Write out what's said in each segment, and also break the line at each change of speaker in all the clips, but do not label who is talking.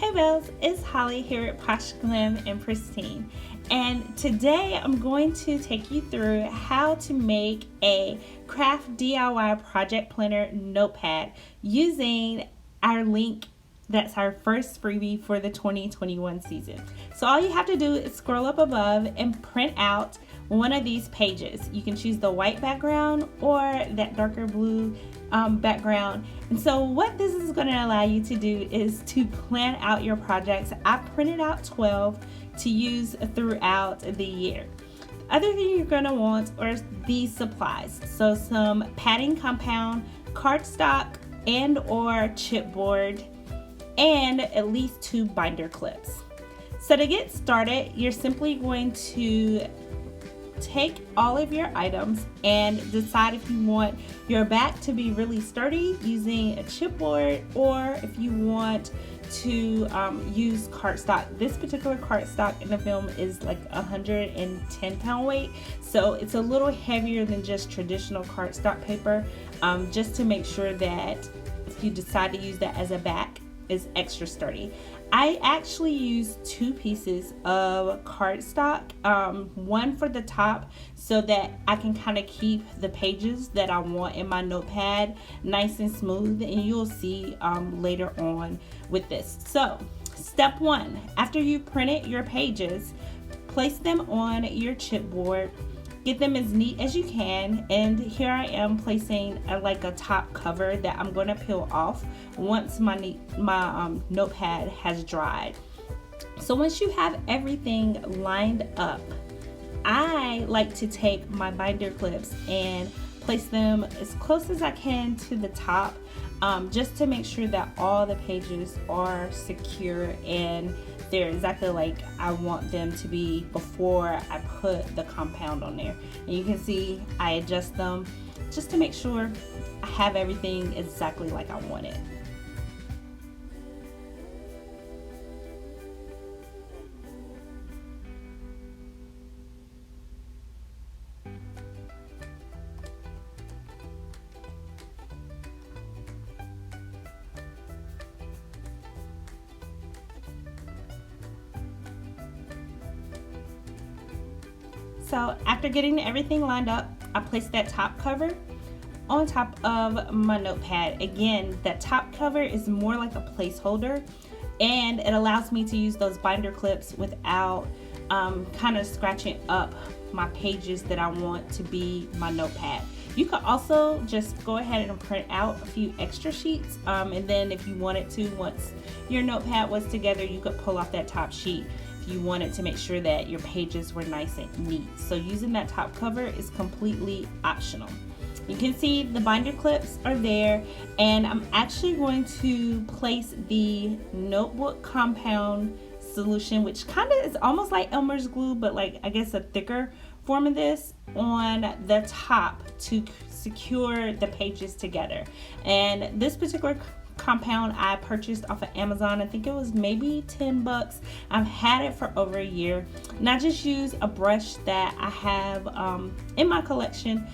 Hey Bells, it's Holly here at Posh Glam and Pristine, and today I'm going to take you through how to make a craft DIY project planner notepad using our link that's our first freebie for the 2021 season. So all you have to do is scroll up above and print out one of these pages. You can choose the white background or that darker blue background. And so what this is going to allow you to do is to plan out your projects. I printed out 12 to use throughout the year. The other thing you're going to want are these supplies. So some padding compound, cardstock and or chipboard, and at least 2 binder clips. So to get started, you're simply going to take all of your items and decide if you want your back to be really sturdy using a chipboard, or if you want to use cardstock. This particular cardstock in the film is like 110 pound weight, so it's a little heavier than just traditional cardstock paper, just to make sure that if you decide to use that as a back, is extra sturdy. I actually use 2 pieces of cardstock, one for the top so that I can kind of keep the pages that I want in my notepad nice and smooth, and you'll see later on with this. So step 1, after you printed your pages, place them on your chipboard. Get them as neat as you can, and here I am placing a top cover that I'm going to peel off once my notepad has dried. So once you have everything lined up, I like to take my binder clips and place them as close as I can to the top, just to make sure that all the pages are secure and they're exactly like I want them to be before I put the compound on there. And you can see I adjust them just to make sure I have everything exactly like I want it. So after getting everything lined up, I placed that top cover on top of my notepad. Again, that top cover is more like a placeholder, and it allows me to use those binder clips without kind of scratching up my pages that I want to be my notepad. You could also just go ahead and print out a few extra sheets, and then if you wanted to, once your notepad was together, you could pull off that top sheet if you wanted to make sure that your pages were nice and neat. So using that top cover is completely optional. You can see the binder clips are there, and I'm actually going to place the notebook compound solution, which kind of is almost like Elmer's glue, but like I guess a thicker form of this, on the top to secure the pages together. And this particular compound I purchased off of Amazon. I think it was maybe 10 bucks. I've had it for over a year, and I just use a brush that I have in my collection.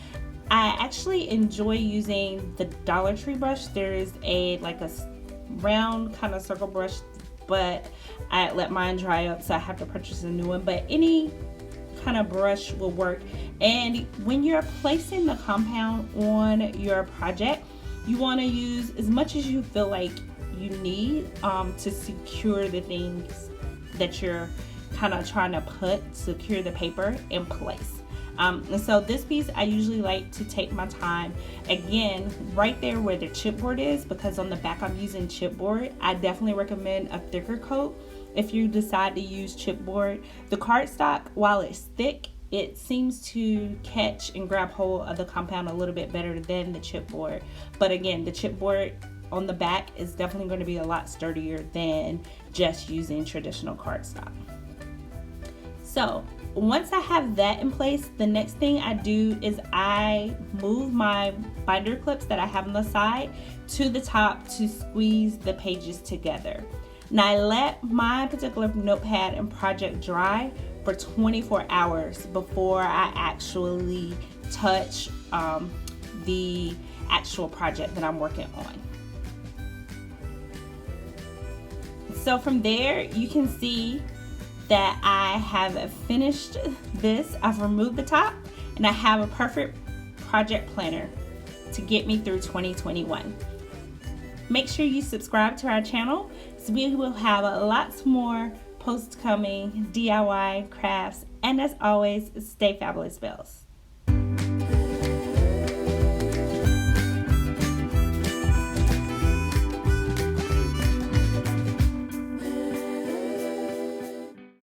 I actually enjoy using the Dollar Tree brush. There is a round kind of circle brush, but I let mine dry up, so I have to purchase a new one. But any kind of brush will work. And when you're placing the compound on your project, you want to use as much as you feel like you need to secure the things that you're kind of trying to secure the paper in place. And so this piece, I usually like to take my time, again, right there where the chipboard is, because on the back I'm using chipboard. I definitely recommend a thicker coat if you decide to use chipboard. The cardstock, while it's thick, it seems to catch and grab hold of the compound a little bit better than the chipboard. But again, the chipboard on the back is definitely going to be a lot sturdier than just using traditional cardstock. So once I have that in place, the next thing I do is I move my binder clips that I have on the side to the top to squeeze the pages together. Now I let my particular notepad and project dry for 24 hours before I actually touch the actual project that I'm working on. So from there, you can see that I have finished this. I've removed the top and I have a perfect project planner to get me through 2021. Make sure you subscribe to our channel so we will have lots more posts coming, DIY, crafts, and as always, stay fabulous, Bells.